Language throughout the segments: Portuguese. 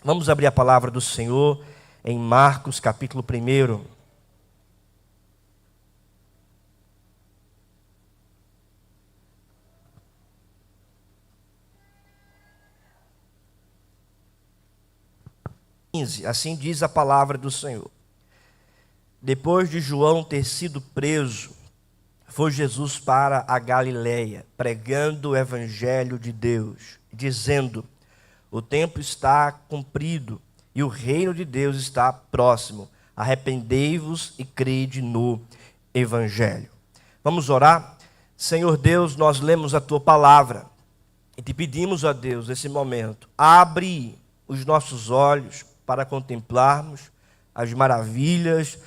Vamos abrir a palavra do Senhor em Marcos, capítulo 1. Assim diz a palavra do Senhor. Depois de João ter sido preso, foi Jesus para a Galileia, pregando o evangelho de Deus, dizendo: o tempo está cumprido e o reino de Deus está próximo. Arrependei-vos e crede no evangelho. Vamos orar? Senhor Deus, nós lemos a tua palavra e te pedimos a Deus, nesse momento, abre os nossos olhos para contemplarmos as maravilhas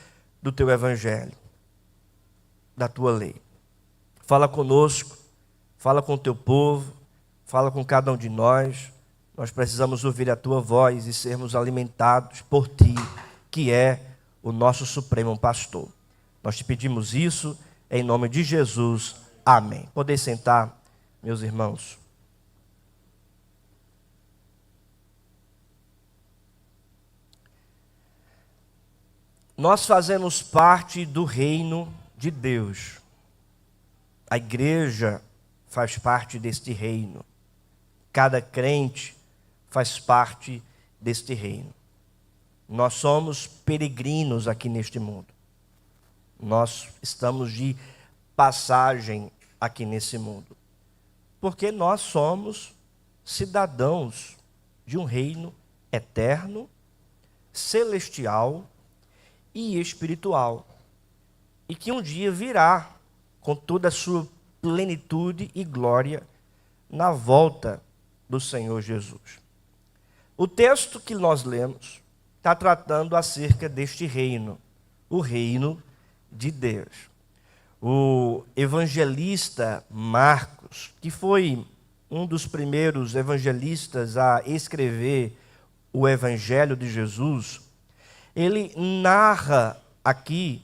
do teu evangelho, da tua lei. Fala conosco, fala com o teu povo, fala com cada um de nós. Nós precisamos ouvir a tua voz e sermos alimentados por ti, que é o nosso supremo pastor. Nós te pedimos isso em nome de Jesus. Amém. Podem sentar, meus irmãos. Nós fazemos parte do reino de Deus. A igreja faz parte deste reino. Cada crente faz parte deste reino. Nós somos peregrinos aqui neste mundo. Nós estamos de passagem aqui nesse mundo. Porque nós somos cidadãos de um reino eterno, celestial e espiritual. E que um dia virá com toda a sua plenitude e glória na volta do Senhor Jesus. O texto que nós lemos está tratando acerca deste reino, o reino de Deus. O evangelista Marcos, que foi um dos primeiros evangelistas a escrever o evangelho de Jesus, ele narra aqui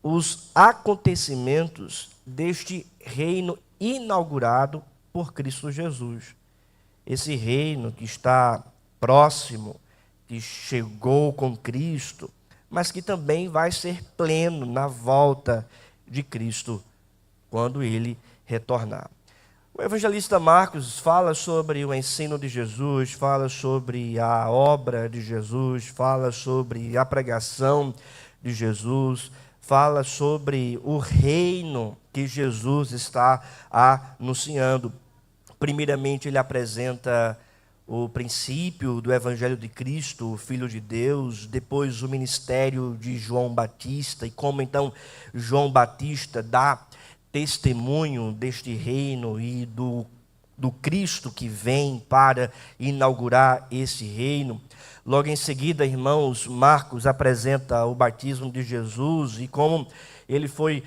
os acontecimentos deste reino inaugurado por Cristo Jesus. Esse reino que está próximo, que chegou com Cristo, mas que também vai ser pleno na volta de Cristo, quando ele retornar. O evangelista Marcos fala sobre o ensino de Jesus, fala sobre a obra de Jesus, fala sobre a pregação de Jesus, fala sobre o reino que Jesus está anunciando. Primeiramente, ele apresenta o princípio do Evangelho de Cristo, o Filho de Deus, depois o ministério de João Batista, e como então João Batista dá testemunho deste reino e do Cristo que vem para inaugurar esse reino. Logo em seguida, irmãos, Marcos apresenta o batismo de Jesus e como ele foi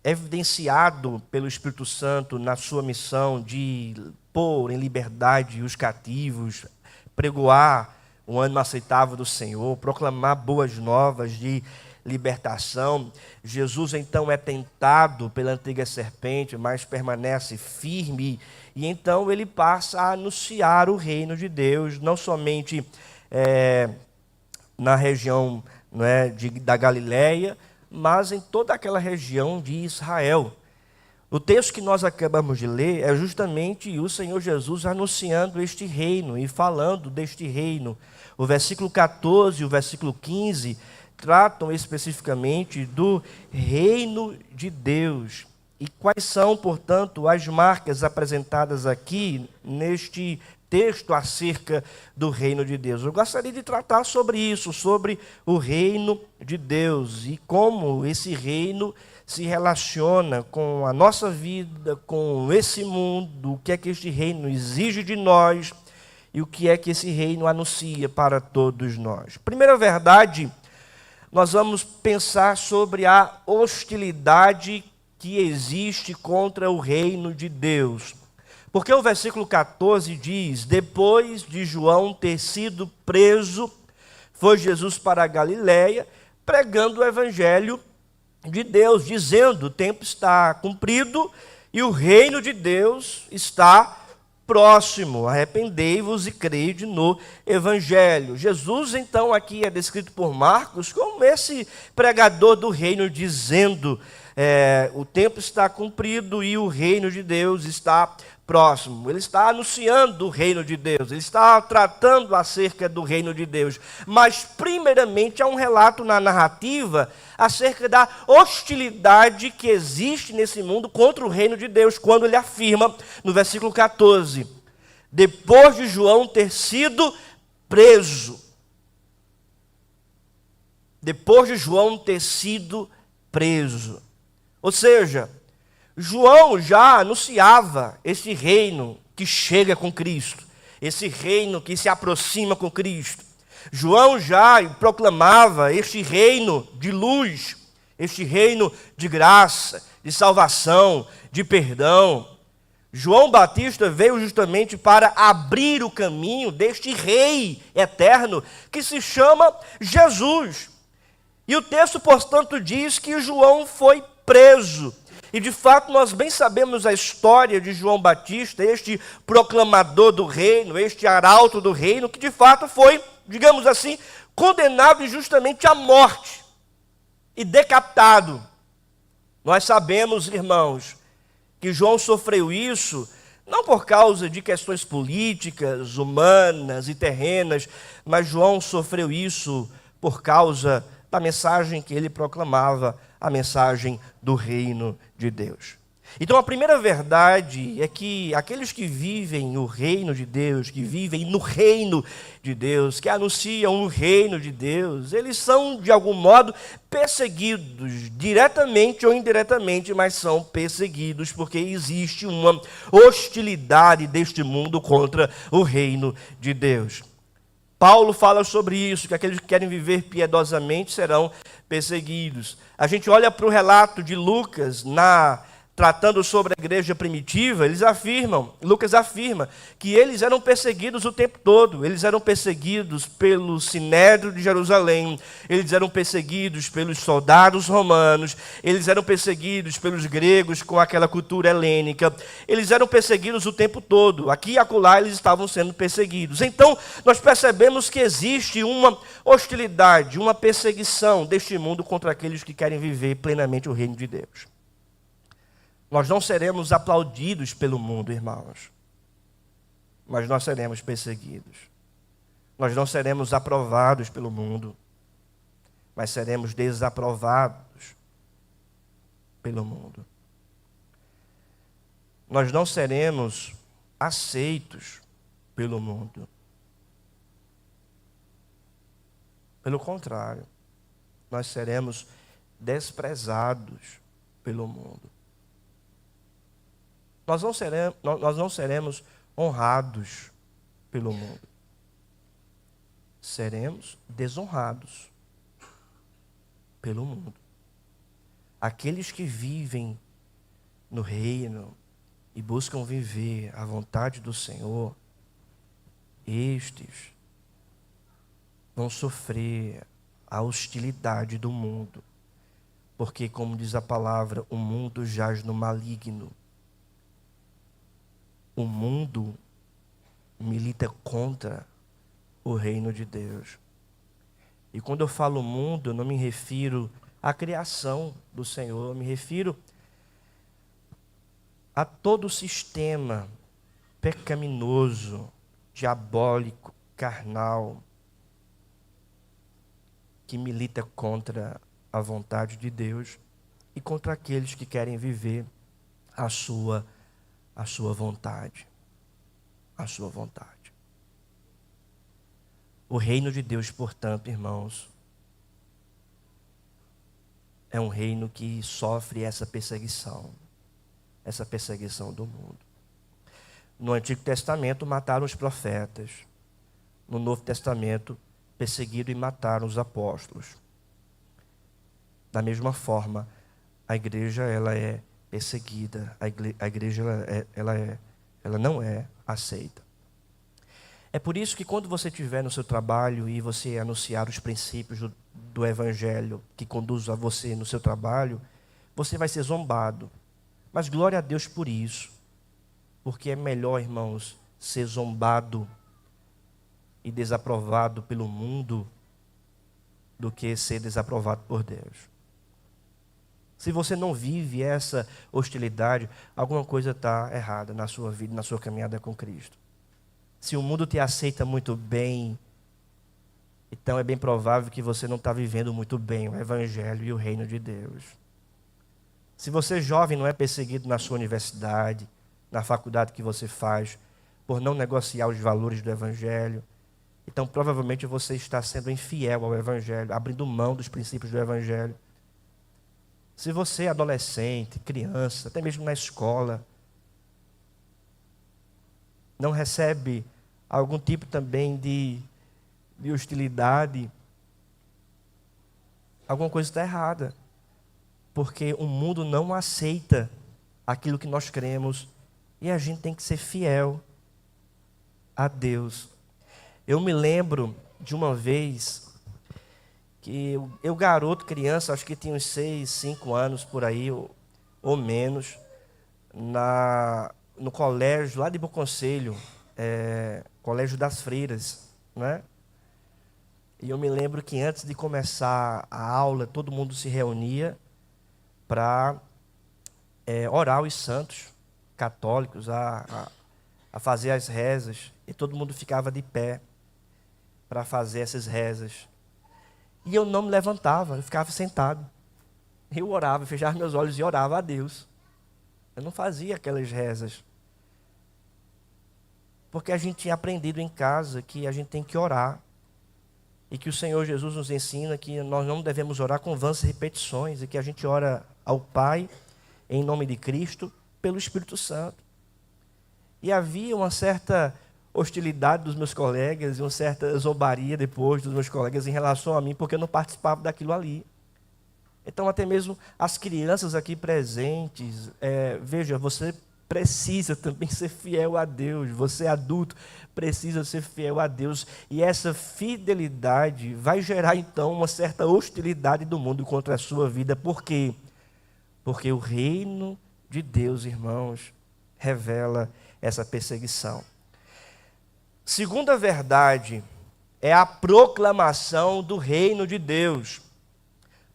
evidenciado pelo Espírito Santo na sua missão de pôr em liberdade os cativos, pregoar o ano aceitável do Senhor, proclamar boas novas de libertação. Jesus então é tentado pela antiga serpente, mas permanece firme, e então ele passa a anunciar o reino de Deus, não somente na região da Galileia, mas em toda aquela região de Israel. O texto que nós acabamos de ler é justamente o Senhor Jesus anunciando este reino e falando deste reino. O versículo 14 e o versículo 15 tratam especificamente do reino de Deus. E quais são, portanto, as marcas apresentadas aqui neste texto acerca do reino de Deus? Eu gostaria de tratar sobre isso, sobre o reino de Deus e como esse reino se relaciona com a nossa vida, com esse mundo, o que é que este reino exige de nós e o que é que esse reino anuncia para todos nós. Primeira verdade, nós vamos pensar sobre a hostilidade que existe contra o reino de Deus. Porque o versículo 14 diz: depois de João ter sido preso, foi Jesus para a Galileia, pregando o evangelho de Deus, dizendo: o tempo está cumprido e o reino de Deus está próximo. Arrependei-vos e crede no Evangelho. Jesus, então, aqui é descrito por Marcos como esse pregador do reino, dizendo: o tempo está cumprido e o reino de Deus está próximo. Ele está anunciando o reino de Deus, ele está tratando acerca do reino de Deus. Mas, primeiramente, há um relato na narrativa acerca da hostilidade que existe nesse mundo contra o reino de Deus, quando ele afirma, no versículo 14, depois de João ter sido preso. Depois de João ter sido preso. Ou seja, João já anunciava esse reino que chega com Cristo, esse reino que se aproxima com Cristo. João já proclamava este reino de luz, este reino de graça, de salvação, de perdão. João Batista veio justamente para abrir o caminho deste rei eterno que se chama Jesus. E o texto, portanto, diz que João foi preso. E de fato nós bem sabemos a história de João Batista, este proclamador do reino, este arauto do reino, que de fato foi, digamos assim, condenado injustamente à morte e decapitado. Nós sabemos, irmãos, que João sofreu isso não por causa de questões políticas, humanas e terrenas, mas João sofreu isso por causa da mensagem que ele proclamava, a mensagem do reino de Deus. Então a primeira verdade é que aqueles que vivem o reino de Deus, que vivem no reino de Deus, que anunciam o reino de Deus, eles são de algum modo perseguidos, diretamente ou indiretamente, mas são perseguidos porque existe uma hostilidade deste mundo contra o reino de Deus. Paulo fala sobre isso, que aqueles que querem viver piedosamente serão perseguidos. A gente olha para o relato de Lucas, tratando sobre a igreja primitiva, Lucas afirma que eles eram perseguidos o tempo todo. Eles eram perseguidos pelo Sinédrio de Jerusalém, eles eram perseguidos pelos soldados romanos, eles eram perseguidos pelos gregos com aquela cultura helênica, eles eram perseguidos o tempo todo. Aqui e acolá eles estavam sendo perseguidos. Então, nós percebemos que existe uma hostilidade, uma perseguição deste mundo contra aqueles que querem viver plenamente o reino de Deus. Nós não seremos aplaudidos pelo mundo, irmãos, mas nós seremos perseguidos. Nós não seremos aprovados pelo mundo, mas seremos desaprovados pelo mundo. Nós não seremos aceitos pelo mundo. Pelo contrário, nós seremos desprezados pelo mundo. Nós não seremos honrados pelo mundo. Seremos desonrados pelo mundo. Aqueles que vivem no reino e buscam viver a vontade do Senhor, estes vão sofrer a hostilidade do mundo. Porque, como diz a palavra, o mundo jaz no maligno. O mundo milita contra o reino de Deus. E quando eu falo mundo, eu não me refiro à criação do Senhor, eu me refiro a todo o sistema pecaminoso, diabólico, carnal, que milita contra a vontade de Deus e contra aqueles que querem viver a sua vontade. A sua vontade. O reino de Deus, portanto, irmãos, é um reino que sofre essa perseguição do mundo. No Antigo Testamento mataram os profetas. No Novo Testamento perseguiram e mataram os apóstolos. Da mesma forma, a igreja ela é perseguida, a igreja ela não é aceita. É por isso que quando você estiver no seu trabalho e você anunciar os princípios do Evangelho que conduz a você no seu trabalho, você vai ser zombado. Mas glória a Deus por isso. Porque é melhor, irmãos, ser zombado e desaprovado pelo mundo do que ser desaprovado por Deus. Se você não vive essa hostilidade, alguma coisa está errada na sua vida, na sua caminhada com Cristo. Se o mundo te aceita muito bem, então é bem provável que você não está vivendo muito bem o Evangelho e o reino de Deus. Se você jovem não é perseguido na sua universidade, na faculdade que você faz, por não negociar os valores do Evangelho, então provavelmente você está sendo infiel ao Evangelho, abrindo mão dos princípios do Evangelho. Se você é adolescente, criança, até mesmo na escola, não recebe algum tipo também de hostilidade, alguma coisa está errada. Porque o mundo não aceita aquilo que nós cremos e a gente tem que ser fiel a Deus. Eu me lembro de uma vez que eu garoto, criança, acho que tinha uns 6, 5 anos por aí, ou menos, no colégio lá de Bom Conselho, Colégio das Freiras, né? E eu me lembro que antes de começar a aula, todo mundo se reunia para orar os santos católicos, a fazer as rezas, e todo mundo ficava de pé para fazer essas rezas. E eu não me levantava, eu ficava sentado. Eu orava, fechava meus olhos e orava a Deus. Eu não fazia aquelas rezas. Porque a gente tinha aprendido em casa que a gente tem que orar. E que o Senhor Jesus nos ensina que nós não devemos orar com vãs repetições. E que a gente ora ao Pai, em nome de Cristo, pelo Espírito Santo. E havia uma certa hostilidade dos meus colegas e uma certa zombaria depois dos meus colegas em relação a mim, porque eu não participava daquilo ali. Então, até mesmo as crianças aqui presentes, veja, você precisa também ser fiel a Deus. Você adulto precisa ser fiel a Deus. E essa fidelidade vai gerar, então, uma certa hostilidade do mundo contra a sua vida. Por quê? Porque o reino de Deus, irmãos, revela essa perseguição. Segunda verdade é a proclamação do reino de Deus.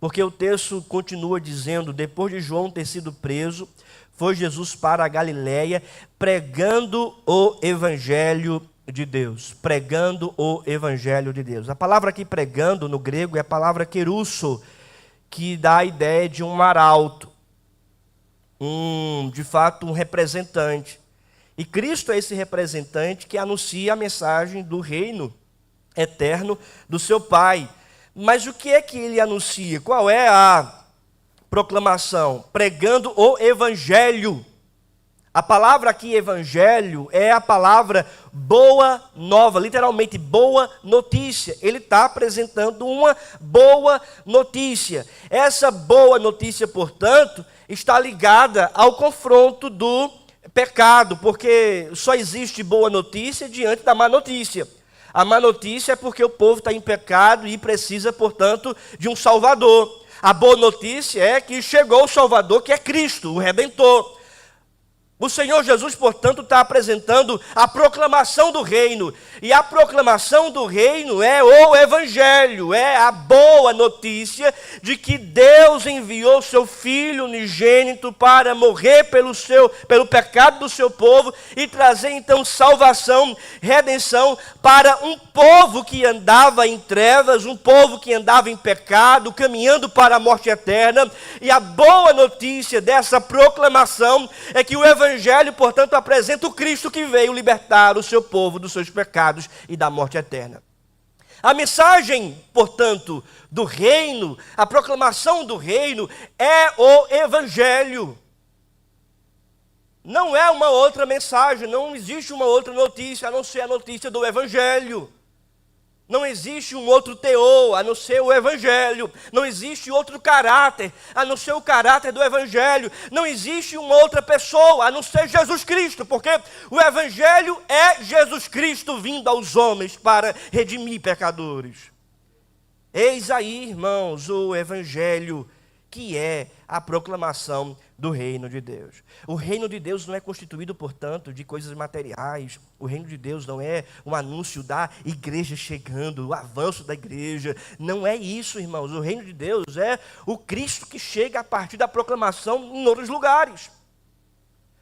Porque o texto continua dizendo, depois de João ter sido preso, foi Jesus para a Galileia pregando o evangelho de Deus. Pregando o evangelho de Deus. A palavra aqui pregando no grego é a palavra kerusso, que dá a ideia de um arauto. De fato, um representante. E Cristo é esse representante que anuncia a mensagem do reino eterno do seu Pai. Mas o que é que ele anuncia? Qual é a proclamação? Pregando o evangelho. A palavra aqui, evangelho, é a palavra boa nova, literalmente boa notícia. Ele está apresentando uma boa notícia. Essa boa notícia, portanto, está ligada ao confronto do pecado, porque só existe boa notícia diante da má notícia. A má notícia é porque o povo está em pecado e precisa, portanto, de um Salvador. A boa notícia é que chegou o Salvador, que é Cristo, o Redentor. O Senhor Jesus, portanto, está apresentando a proclamação do reino. E a proclamação do reino é o evangelho, é a boa notícia de que Deus enviou seu Filho unigênito para morrer pelo pecado do seu povo e trazer então salvação, redenção para um povo que andava em trevas, um povo que andava em pecado, caminhando para a morte eterna. E a boa notícia dessa proclamação é que o evangelho, portanto, apresenta o Cristo que veio libertar o seu povo dos seus pecados e da morte eterna. A mensagem, portanto, do reino, a proclamação do reino é o evangelho. Não é uma outra mensagem, não existe uma outra notícia a não ser a notícia do evangelho. Não existe um outro teor a não ser o evangelho. Não existe outro caráter a não ser o caráter do evangelho. Não existe uma outra pessoa a não ser Jesus Cristo, porque o evangelho é Jesus Cristo vindo aos homens para redimir pecadores. Eis aí, irmãos, o evangelho, que é a proclamação do reino de Deus. O reino de Deus não é constituído, portanto, de coisas materiais. O reino de Deus não é um anúncio da igreja chegando, o avanço da igreja. Não é isso, irmãos. O reino de Deus é o Cristo que chega a partir da proclamação em outros lugares.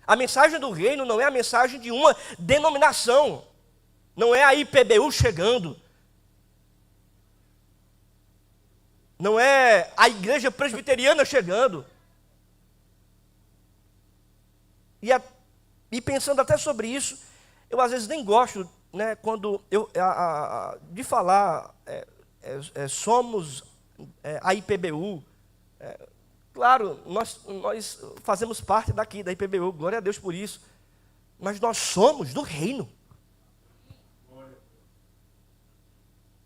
A mensagem do reino não é a mensagem de uma denominação. Não é a IPBU chegando. Não é a igreja presbiteriana chegando. E pensando até sobre isso, eu às vezes nem gosto, né, quando de falar somos a IPBU. Claro, nós fazemos parte daqui, da IPBU, glória a Deus por isso. Mas nós somos do reino.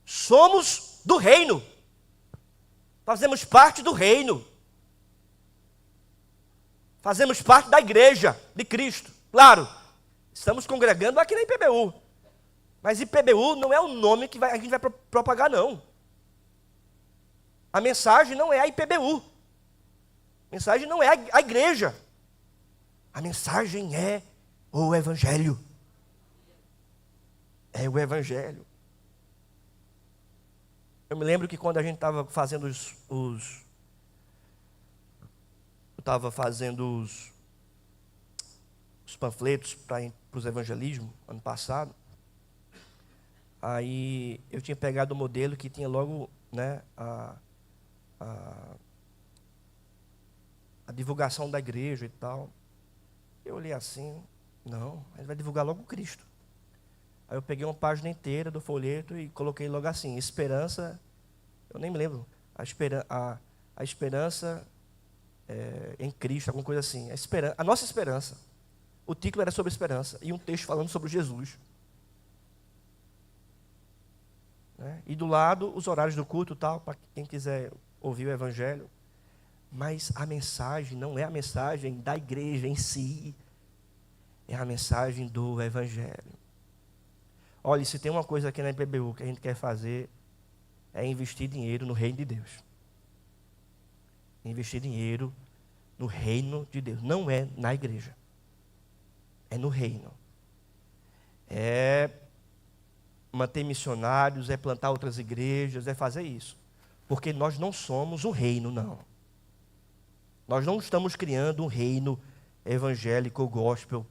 Somos do reino. Fazemos parte do reino. Fazemos parte da igreja de Cristo. Claro, estamos congregando aqui na IPBU. Mas IPBU não é o nome que a gente vai propagar, não. A mensagem não é a IPBU. A mensagem não é a igreja. A mensagem é o Evangelho. É o Evangelho. Eu me lembro que quando a gente estava fazendo os panfletos para os evangelismos, ano passado, aí eu tinha pegado o modelo que tinha logo, né, a divulgação da igreja e tal. Eu olhei assim, não, a gente vai divulgar logo Cristo. Aí eu peguei uma página inteira do folheto e coloquei logo assim, esperança, eu nem me lembro, a esperança em Cristo, alguma coisa assim, a nossa esperança. O título era sobre esperança e um texto falando sobre Jesus. Né? E do lado, os horários do culto, tal, para quem quiser ouvir o Evangelho. Mas a mensagem não é a mensagem da igreja em si, é a mensagem do Evangelho. Olha, se tem uma coisa aqui na IPBU que a gente quer fazer, é investir dinheiro no reino de Deus. Investir dinheiro no reino de Deus. Não é na igreja. É no reino. É manter missionários, é plantar outras igrejas, é fazer isso. Porque nós não somos um reino, não. Nós não estamos criando um reino evangélico, gospel,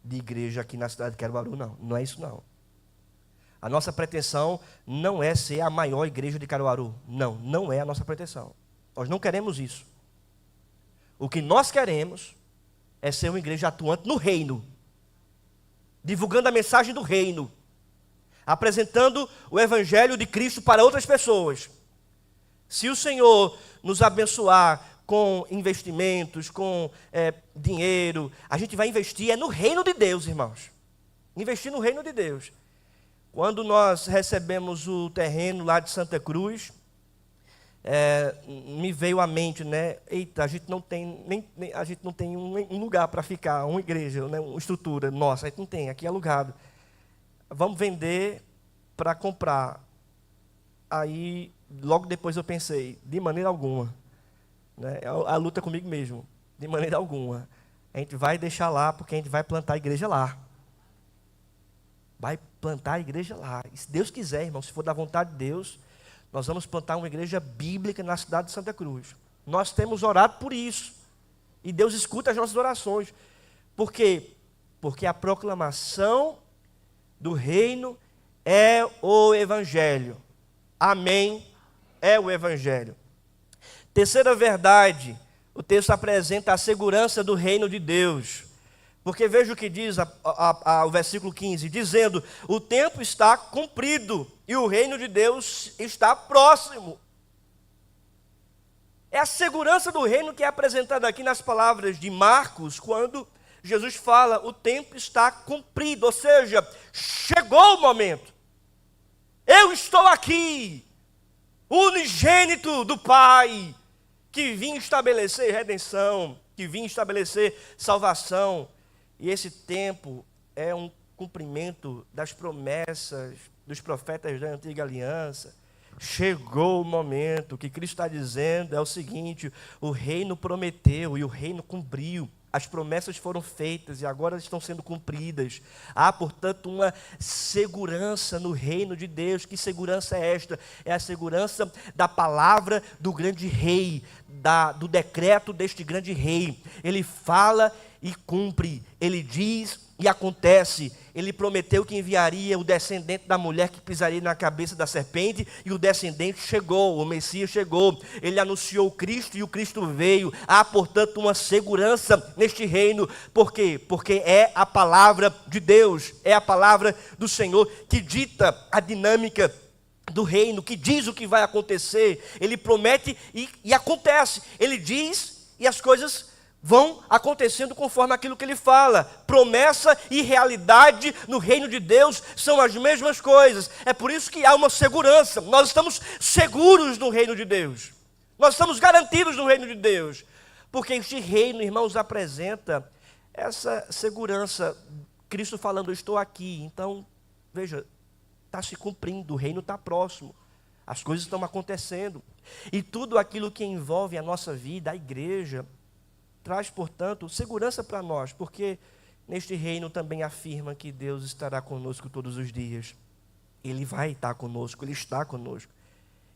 de igreja aqui na cidade de Caruaru, não. Não é isso, não. A nossa pretensão não é ser a maior igreja de Caruaru. Não, não é a nossa pretensão. Nós não queremos isso. O que nós queremos é ser uma igreja atuante no reino, divulgando a mensagem do reino, apresentando o Evangelho de Cristo para outras pessoas. Se o Senhor nos abençoar com investimentos, com dinheiro, a gente vai investir no reino de Deus, irmãos. Investir no reino de Deus. Quando nós recebemos o terreno lá de Santa Cruz, me veio à mente, né? Eita, a gente não tem a gente não tem um lugar para ficar, uma igreja, né? Uma estrutura nossa, a gente não tem, aqui é alugado. Vamos vender para comprar. Aí, logo depois eu pensei, de maneira alguma, né? A luta comigo mesmo, de maneira alguma. A gente vai deixar lá, porque a gente vai plantar a igreja lá. Vai plantar a igreja lá. E se Deus quiser, irmão, se for da vontade de Deus, nós vamos plantar uma igreja bíblica na cidade de Santa Cruz. Nós temos orado por isso. E Deus escuta as nossas orações. Por quê? Porque a proclamação do reino é o Evangelho. Amém? É o Evangelho. Terceira verdade, o texto apresenta a segurança do reino de Deus. Porque veja o que diz o versículo 15, dizendo, o tempo está cumprido e o reino de Deus está próximo. É a segurança do reino que é apresentada aqui nas palavras de Marcos, quando Jesus fala, o tempo está cumprido, ou seja, chegou o momento. Eu estou aqui, unigênito do Pai, que vim estabelecer redenção, que vim estabelecer salvação. E esse tempo é um cumprimento das promessas dos profetas da antiga aliança, chegou o momento. O que Cristo está dizendo é o seguinte: o reino prometeu e o reino cumpriu. As promessas foram feitas e agora estão sendo cumpridas. Há, portanto, uma segurança no reino de Deus. Que segurança é esta? É a segurança da palavra do grande rei, do decreto deste grande rei. Ele fala e cumpre, ele diz e acontece. Ele prometeu que enviaria o descendente da mulher que pisaria na cabeça da serpente, e o descendente chegou, o Messias chegou. Ele anunciou o Cristo e o Cristo veio. Há, portanto, uma segurança neste reino. Por quê? Porque é a palavra de Deus, é a palavra do Senhor que dita a dinâmica do reino, que diz o que vai acontecer. Ele promete e acontece. Ele diz e as coisas vão acontecendo conforme aquilo que ele fala. Promessa e realidade no reino de Deus são as mesmas coisas. É por isso que há uma segurança. Nós estamos seguros no reino de Deus. Nós estamos garantidos no reino de Deus. Porque este reino, irmãos, apresenta essa segurança. Cristo falando, eu estou aqui. Então, veja, está se cumprindo, o reino está próximo. As coisas estão acontecendo. E tudo aquilo que envolve a nossa vida, a igreja, traz, portanto, segurança para nós, porque neste reino também afirma que Deus estará conosco todos os dias. Ele vai estar conosco, Ele está conosco.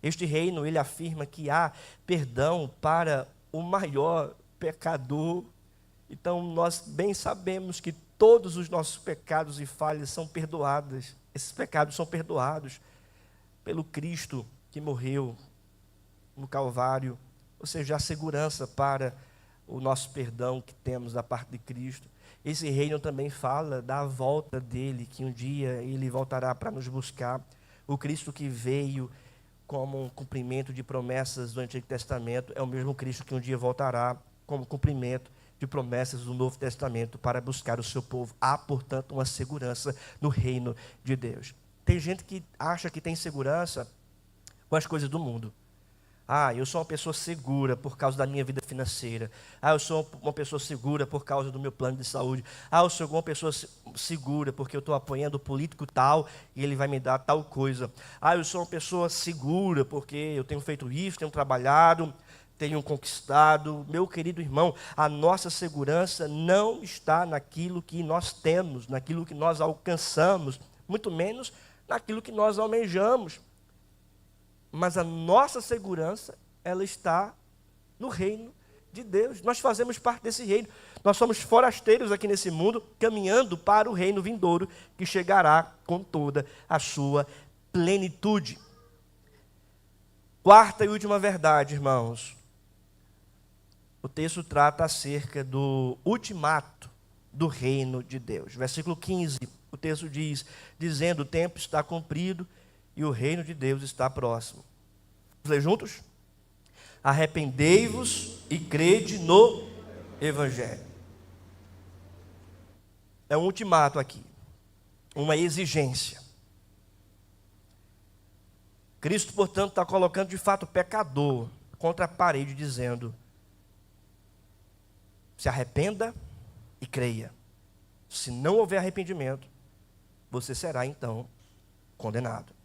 Este reino, ele afirma que há perdão para o maior pecador. Então, nós bem sabemos que todos os nossos pecados e falhas são perdoados. Esses pecados são perdoados pelo Cristo que morreu no Calvário. Ou seja, a segurança para o nosso perdão que temos da parte de Cristo. Esse reino também fala da volta dele, que um dia ele voltará para nos buscar. O Cristo que veio como um cumprimento de promessas do Antigo Testamento é o mesmo Cristo que um dia voltará como cumprimento de promessas do Novo Testamento para buscar o seu povo. Há, portanto, uma segurança no reino de Deus. Tem gente que acha que tem segurança com as coisas do mundo. Eu sou uma pessoa segura por causa da minha vida financeira. Eu sou uma pessoa segura por causa do meu plano de saúde. Eu sou uma pessoa segura porque eu estou apoiando o político tal e ele vai me dar tal coisa. Eu sou uma pessoa segura porque eu tenho feito isso, tenho trabalhado, tenho conquistado. Meu querido irmão, a nossa segurança não está naquilo que nós temos, naquilo que nós alcançamos, muito menos naquilo que nós almejamos. Mas a nossa segurança, ela está no reino de Deus. Nós fazemos parte desse reino. Nós somos forasteiros aqui nesse mundo, caminhando para o reino vindouro, que chegará com toda a sua plenitude. Quarta e última verdade, irmãos. O texto trata acerca do ultimato do reino de Deus. Versículo 15, o texto diz, dizendo, o tempo está cumprido e o reino de Deus está próximo. Vamos ler juntos? Arrependei-vos e crede no Evangelho. É um ultimato aqui, uma exigência. Cristo, portanto, está colocando de fato o pecador contra a parede, dizendo, se arrependa e creia. Se não houver arrependimento, você será então condenado.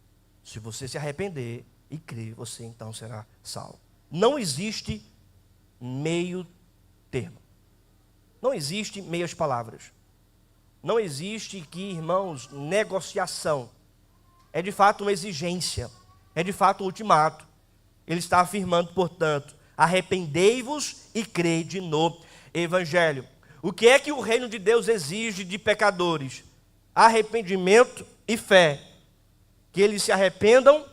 Se você se arrepender e crer, você então será salvo. Não existe meio termo. Não existe meias palavras. Não existe aqui, irmãos, negociação. É de fato uma exigência. É de fato um ultimato. Ele está afirmando, portanto, arrependei-vos e crede no Evangelho. O que é que o reino de Deus exige de pecadores? Arrependimento e fé. Que eles se arrependam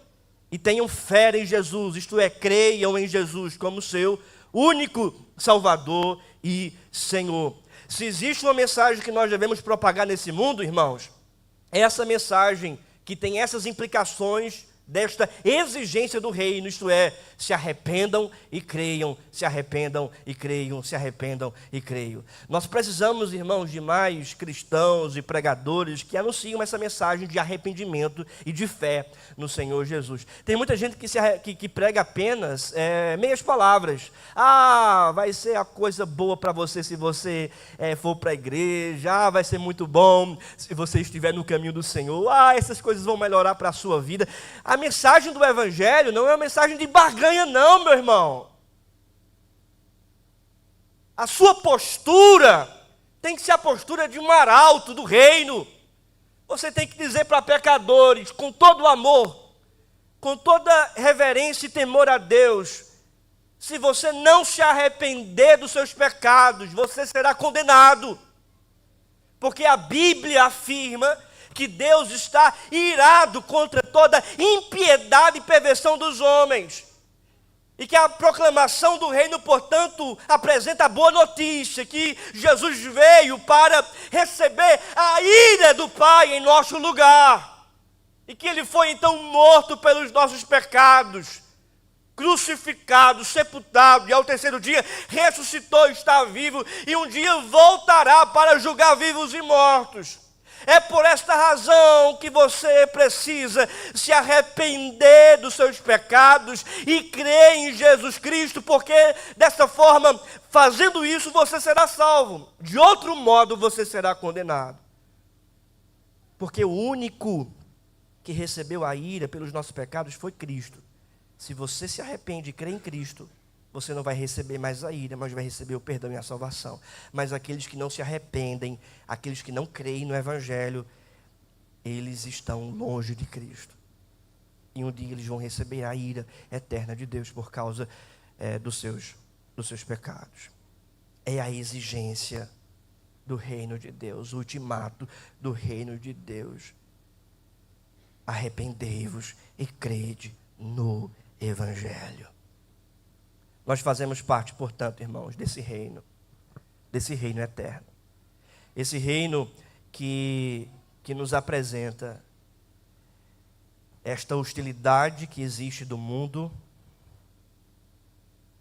e tenham fé em Jesus, isto é, creiam em Jesus como seu único Salvador e Senhor. Se existe uma mensagem que nós devemos propagar nesse mundo, irmãos, é essa mensagem que tem essas implicações desta exigência do reino, isto é, se arrependam e creiam, se arrependam e creiam, se arrependam e creiam. Nós precisamos, irmãos, de mais cristãos e pregadores que anunciam essa mensagem de arrependimento e de fé no Senhor Jesus. Tem muita gente que prega apenas meias palavras. Vai ser a coisa boa para você se você for para a igreja. Vai ser muito bom se você estiver no caminho do Senhor. Essas coisas vão melhorar para a sua vida. A mensagem do Evangelho não é uma mensagem de barganha, não, meu irmão. A sua postura tem que ser a postura de um arauto do reino. Você tem que dizer para pecadores, com todo amor, com toda reverência e temor a Deus, se você não se arrepender dos seus pecados, você será condenado. Porque a Bíblia afirma que Deus está irado contra toda impiedade e perversão dos homens. E que a proclamação do reino, portanto, apresenta a boa notícia, que Jesus veio para receber a ira do Pai em nosso lugar. E que Ele foi então morto pelos nossos pecados, crucificado, sepultado, e ao terceiro dia ressuscitou, está vivo, e um dia voltará para julgar vivos e mortos. É por esta razão que você precisa se arrepender dos seus pecados e crer em Jesus Cristo, porque dessa forma, fazendo isso, você será salvo. De outro modo, você será condenado. Porque o único que recebeu a ira pelos nossos pecados foi Cristo. Se você se arrepende e crê em Cristo, você não vai receber mais a ira, mas vai receber o perdão e a salvação. Mas aqueles que não se arrependem, aqueles que não creem no Evangelho, eles estão longe de Cristo. E um dia eles vão receber a ira eterna de Deus por causa dos seus pecados. É a exigência do reino de Deus, o ultimato do reino de Deus. Arrependei-vos e crede no Evangelho. Nós fazemos parte, portanto, irmãos, desse reino eterno. Esse reino que nos apresenta esta hostilidade que existe do mundo,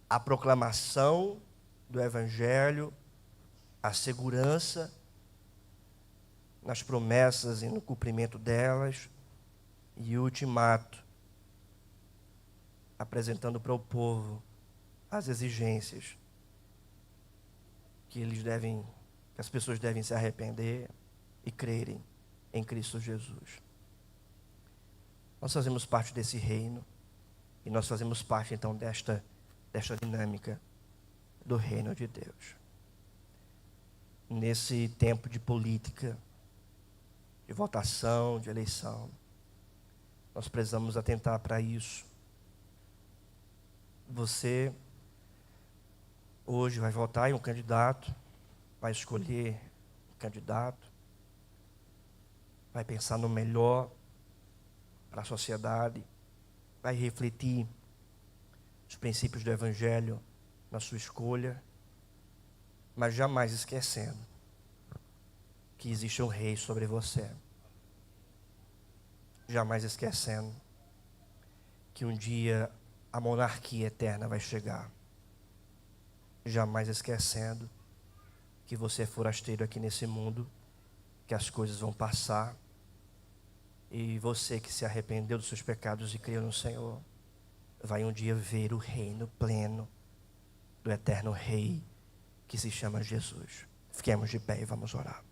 a proclamação do Evangelho, a segurança nas promessas e no cumprimento delas, e o ultimato, apresentando para o povo as exigências que as pessoas devem se arrepender e crerem em Cristo Jesus. Nós fazemos parte desse reino e nós fazemos parte então desta dinâmica do reino de Deus. Nesse tempo de política, de votação, de eleição, nós precisamos atentar para isso. Você hoje vai votar em um candidato, vai escolher um candidato, vai pensar no melhor para a sociedade, vai refletir os princípios do Evangelho na sua escolha, mas jamais esquecendo que existe um rei sobre você. Jamais esquecendo que um dia a monarquia eterna vai chegar. Jamais esquecendo que você é forasteiro aqui nesse mundo, que as coisas vão passar, e você que se arrependeu dos seus pecados e creu no Senhor, vai um dia ver o reino pleno do eterno Rei, que se chama Jesus. Fiquemos de pé e vamos orar.